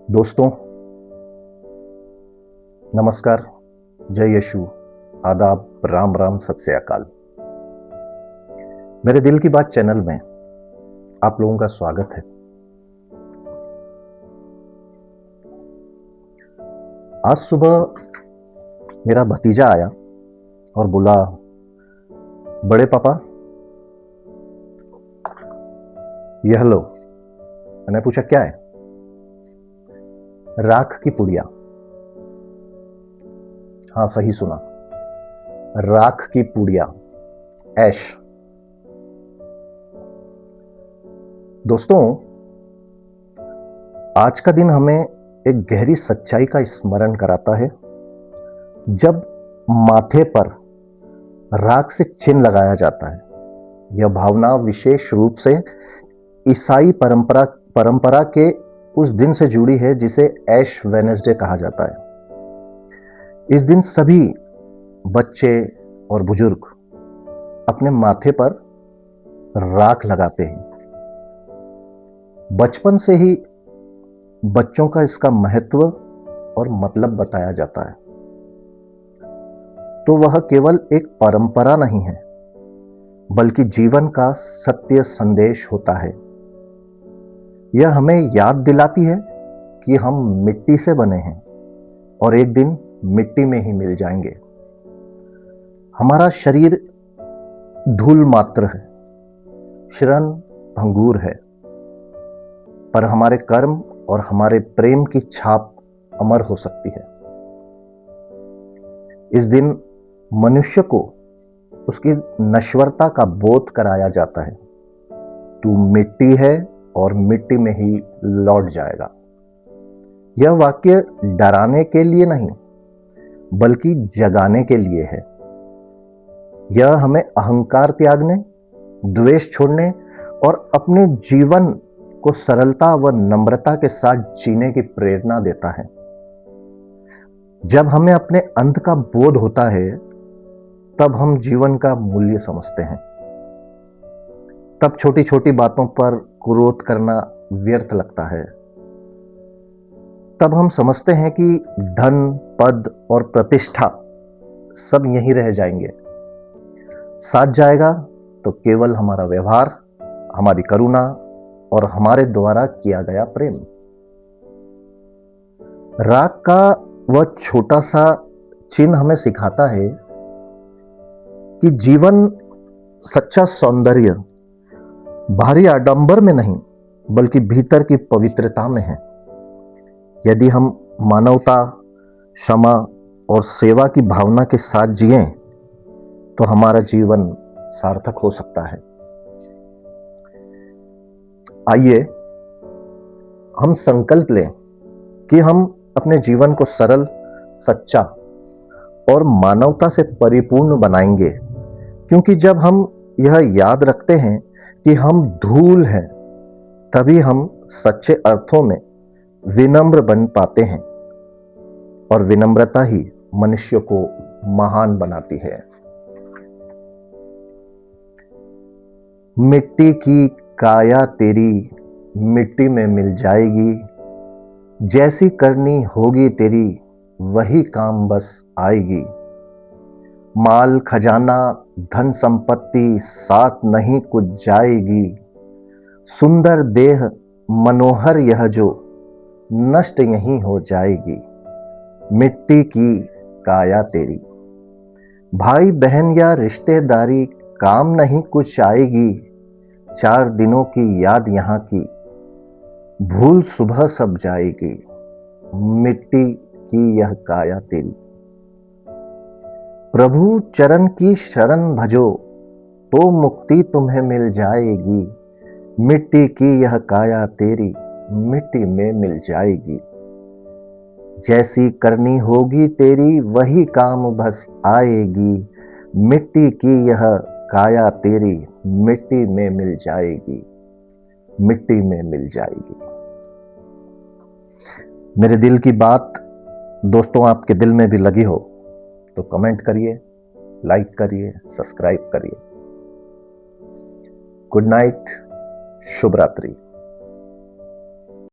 दोस्तों, नमस्कार, जय यशु, आदाब, राम राम, सत श्री अकाल। मेरे दिल की बात चैनल में आप लोगों का स्वागत है। आज सुबह मेरा भतीजा आया और बोला, बड़े पापा यह लो। मैंने पूछा क्या है? राख की पुड़िया। हाँ, सही सुना, राख की पुड़िया, ऐश। दोस्तों, आज का दिन हमें एक गहरी सच्चाई का स्मरण कराता है। जब माथे पर राख से चिन्ह लगाया जाता है, यह भावना विशेष रूप से ईसाई परंपरा के उस दिन से जुड़ी है जिसे ऐश वेडनेसडे कहा जाता है। इस दिन सभी बच्चे और बुजुर्ग अपने माथे पर राख लगाते हैं। बचपन से ही बच्चों का इसका महत्व और मतलब बताया जाता है, तो वह केवल एक परंपरा नहीं है बल्कि जीवन का सत्य संदेश होता है। यह हमें याद दिलाती है कि हम मिट्टी से बने हैं और एक दिन मिट्टी में ही मिल जाएंगे। हमारा शरीर धूल मात्र है, क्षण भंगुर है, पर हमारे कर्म और हमारे प्रेम की छाप अमर हो सकती है। इस दिन मनुष्य को उसकी नश्वरता का बोध कराया जाता है। तू मिट्टी है और मिट्टी में ही लौट जाएगा। यह वाक्य डराने के लिए नहीं बल्कि जगाने के लिए है। यह हमें अहंकार त्यागने, द्वेष छोड़ने और अपने जीवन को सरलता व नम्रता के साथ जीने की प्रेरणा देता है। जब हमें अपने अंत का बोध होता है, तब हम जीवन का मूल्य समझते हैं। तब छोटी छोटी बातों पर क्रोध करना व्यर्थ लगता है। तब हम समझते हैं कि धन, पद और प्रतिष्ठा सब यहीं रह जाएंगे। साथ जाएगा तो केवल हमारा व्यवहार, हमारी करुणा और हमारे द्वारा किया गया प्रेम। राख का वह छोटा सा चिन्ह हमें सिखाता है कि जीवन सच्चा सौंदर्य बाहरी आडंबर में नहीं बल्कि भीतर की पवित्रता में है। यदि हम मानवता, क्षमा और सेवा की भावना के साथ जिएं तो हमारा जीवन सार्थक हो सकता है। आइए हम संकल्प लें कि हम अपने जीवन को सरल, सच्चा और मानवता से परिपूर्ण बनाएंगे, क्योंकि जब हम यह याद रखते हैं कि हम धूल हैं, तभी हम सच्चे अर्थों में विनम्र बन पाते हैं और विनम्रता ही मनुष्य को महान बनाती है। मिट्टी की काया तेरी मिट्टी में मिल जाएगी, जैसी करनी होगी तेरी वही काम बस आएगी। माल खजाना धन संपत्ति साथ नहीं कुछ जाएगी, सुंदर देह मनोहर यह जो नष्ट यहीं हो जाएगी। मिट्टी की काया तेरी। भाई बहन या रिश्तेदारी काम नहीं कुछ आएगी, 4 दिनों की याद यहाँ की भूल सुबह सब जाएगी। मिट्टी की यह काया तेरी। प्रभु चरण की शरण भजो तो मुक्ति तुम्हें मिल जाएगी। मिट्टी की यह काया तेरी मिट्टी में मिल जाएगी। जैसी करनी होगी तेरी वही काम बस आएगी। मिट्टी की यह काया तेरी मिट्टी में मिल जाएगी, मिट्टी में मिल जाएगी। मेरे दिल की बात दोस्तों आपके दिल में भी लगी हो तो कमेंट करिए, लाइक करिए, सब्सक्राइब करिए। गुड नाइट, शुभ रात्रि।